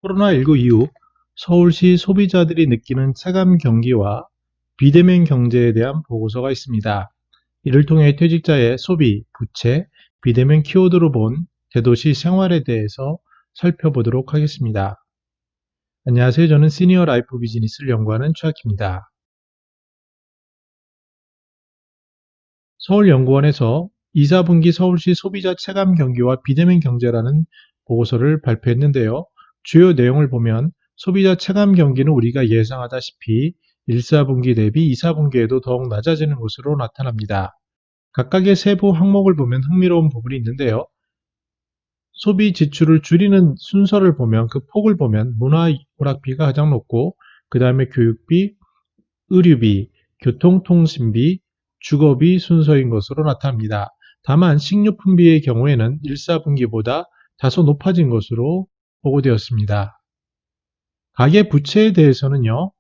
코로나19 이후 서울시 소비자들이 느끼는 체감 경기와 비대면 경제에 대한 보고서가 있습니다. 이를 통해 퇴직자의 소비, 부채, 비대면 키워드로 본 대도시 생활에 대해서 살펴보도록 하겠습니다. 안녕하세요. 저는 시니어 라이프 비즈니스를 연구하는 최학입니다. 서울연구원에서 2, 4분기 서울시 소비자 체감 경기와 비대면 경제라는 보고서를 발표했는데요. 주요 내용을 보면 소비자 체감 경기는 우리가 예상하다시피 1, 4분기 대비 2, 4분기에도 더욱 낮아지는 것으로 나타납니다. 각각의 세부 항목을 보면 흥미로운 부분이 있는데요. 소비 지출을 줄이는 순서를 보면 그 폭을 보면 문화 오락비가 가장 높고 그 다음에 교육비, 의료비, 교통통신비, 주거비 순서인 것으로 나타납니다. 다만 식료품비의 경우에는 1, 4분기보다 다소 높아진 것으로 보고되었습니다. 가계부채에 대해서는요.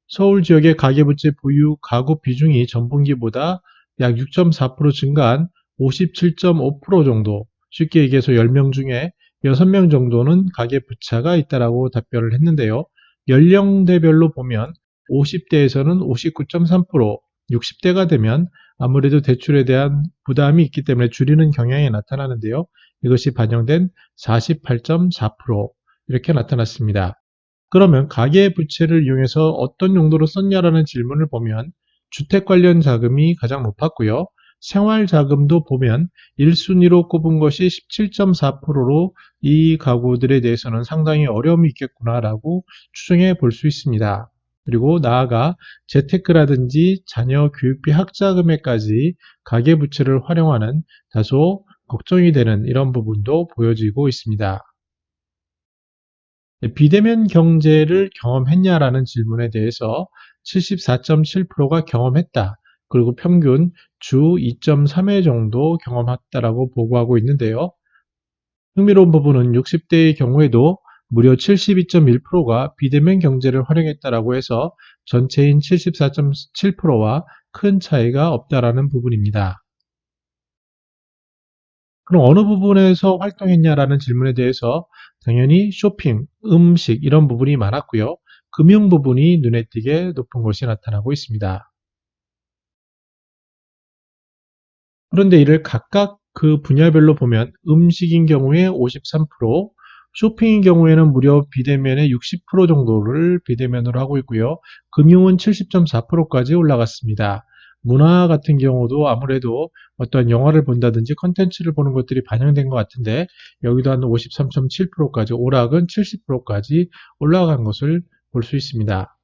서울 지역의 가계부채 보유 가구 비중이 전분기보다 약 6.4% 증가한 57.5% 정도, 쉽게 얘기해서 10명 중에 6명 정도는 가계부채가 있다라고 답변을 했는데요. 연령대별로 보면 50대에서는 59.3%, 60대가 되면 아무래도 대출에 대한 부담이 있기 때문에 줄이는 경향이 나타나는데요. 이것이 반영된 48.4% 이렇게 나타났습니다. 그러면 가계부채를 이용해서 어떤 용도로 썼냐라는 질문을 보면 주택 관련 자금이 가장 높았고요. 생활자금도 보면 1순위로 꼽은 것이 17.4%로 이 가구들에 대해서는 상당히 어려움이 있겠구나라고 추정해 볼 수 있습니다. 그리고 나아가 재테크라든지 자녀 교육비 학자금에까지 가계부채를 활용하는 다소 걱정이 되는 이런 부분도 보여지고 있습니다. 비대면 경제를 경험했냐라는 질문에 대해서 74.7%가 경험했다. 그리고 평균 주 2.3회 정도 경험했다라고 보고하고 있는데요. 흥미로운 부분은 60대의 경우에도 무려 72.1%가 비대면 경제를 활용했다라고 해서 전체인 74.7%와 큰 차이가 없다라는 부분입니다. 그럼 어느 부분에서 활동했냐라는 질문에 대해서 당연히 쇼핑, 음식 이런 부분이 많았고요. 금융 부분이 눈에 띄게 높은 것이 나타나고 있습니다. 그런데 이를 각각 그 분야별로 보면 음식인 경우에 53%, 쇼핑인 경우에는 무려 비대면의 60% 정도를 비대면으로 하고 있고요. 금융은 70.4%까지 올라갔습니다. 문화 같은 경우도 아무래도 어떤 영화를 본다든지 컨텐츠를 보는 것들이 반영된 것 같은데 여기도 한 53.7%까지 오락은 70%까지 올라간 것을 볼 수 있습니다.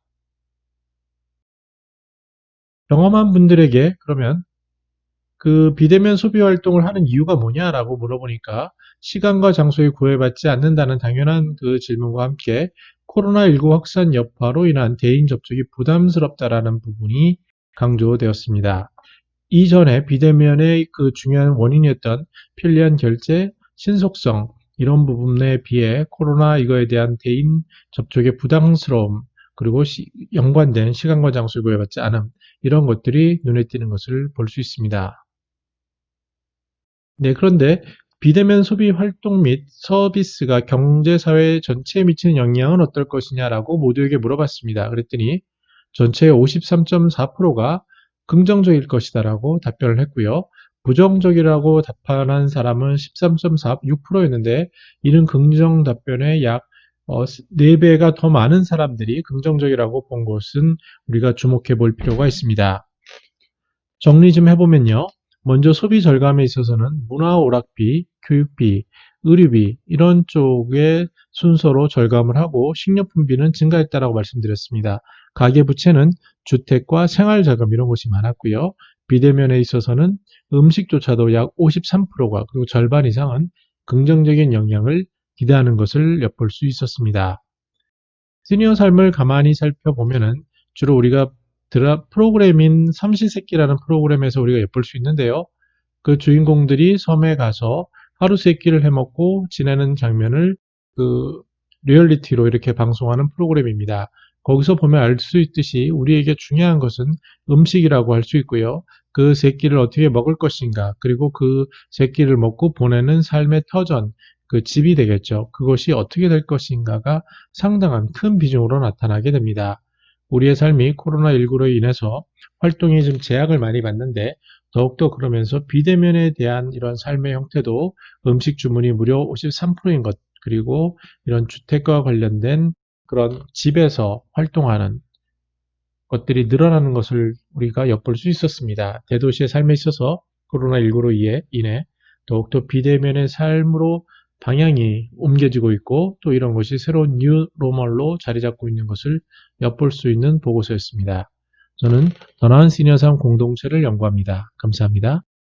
경험한 분들에게 그러면 그 비대면 소비 활동을 하는 이유가 뭐냐라고 물어보니까 시간과 장소에 구애받지 않는다는 당연한 그 질문과 함께 코로나19 확산 여파로 인한 대인 접촉이 부담스럽다라는 부분이 강조되었습니다. 이전에 비대면의 그 중요한 원인이었던 편리한 결제, 신속성 이런 부분에 비해 코로나 이거에 대한 대인 접촉의 부담스러움 그리고 연관된 시간과 장소에 구애받지 않음 이런 것들이 눈에 띄는 것을 볼 수 있습니다. 네, 그런데 비대면 소비 활동 및 서비스가 경제 사회 전체에 미치는 영향은 어떨 것이냐라고 모두에게 물어봤습니다. 그랬더니 전체의 53.4%가 긍정적일 것이다라고 답변을 했고요. 부정적이라고 답변한 사람은 13.46%였는데 이는 긍정 답변의 약 4배가 더 많은 사람들이 긍정적이라고 본 것은 우리가 주목해 볼 필요가 있습니다. 정리 좀 해보면요. 먼저 소비 절감에 있어서는 문화 오락비, 교육비, 의료비 이런 쪽의 순서로 절감을 하고 식료품비는 증가했다라고 말씀드렸습니다. 가계부채는 주택과 생활자금 이런 것이 많았고요. 비대면에 있어서는 음식조차도 약 53%가 그리고 절반 이상은 긍정적인 영향을 기대하는 것을 엿볼 수 있었습니다. 시니어 삶을 가만히 살펴보면은 주로 우리가 프로그램인 삼시세끼라는 프로그램에서 우리가 엿볼 수 있는데요. 그 주인공들이 섬에 가서 하루 세끼를 해먹고 지내는 장면을 그 리얼리티로 이렇게 방송하는 프로그램입니다. 거기서 보면 알 수 있듯이 우리에게 중요한 것은 음식이라고 할 수 있고요. 그 세끼를 어떻게 먹을 것인가, 그리고 그 세끼를 먹고 보내는 삶의 터전, 그 집이 되겠죠. 그것이 어떻게 될 것인가가 상당한 큰 비중으로 나타나게 됩니다. 우리의 삶이 코로나19로 인해서 활동이 좀 제약을 많이 받는데 더욱더 그러면서 비대면에 대한 이런 삶의 형태도 음식 주문이 무려 53%인 것, 그리고 이런 주택과 관련된 그런 집에서 활동하는 것들이 늘어나는 것을 우리가 엿볼 수 있었습니다. 대도시의 삶에 있어서 코로나19로 인해 더욱더 비대면의 삶으로 방향이 옮겨지고 있고 또 이런 것이 새로운 뉴 노멀로 자리 잡고 있는 것을 엿볼 수 있는 보고서였습니다. 저는 더 나은 시니어 삶 공동체를 연구합니다. 감사합니다.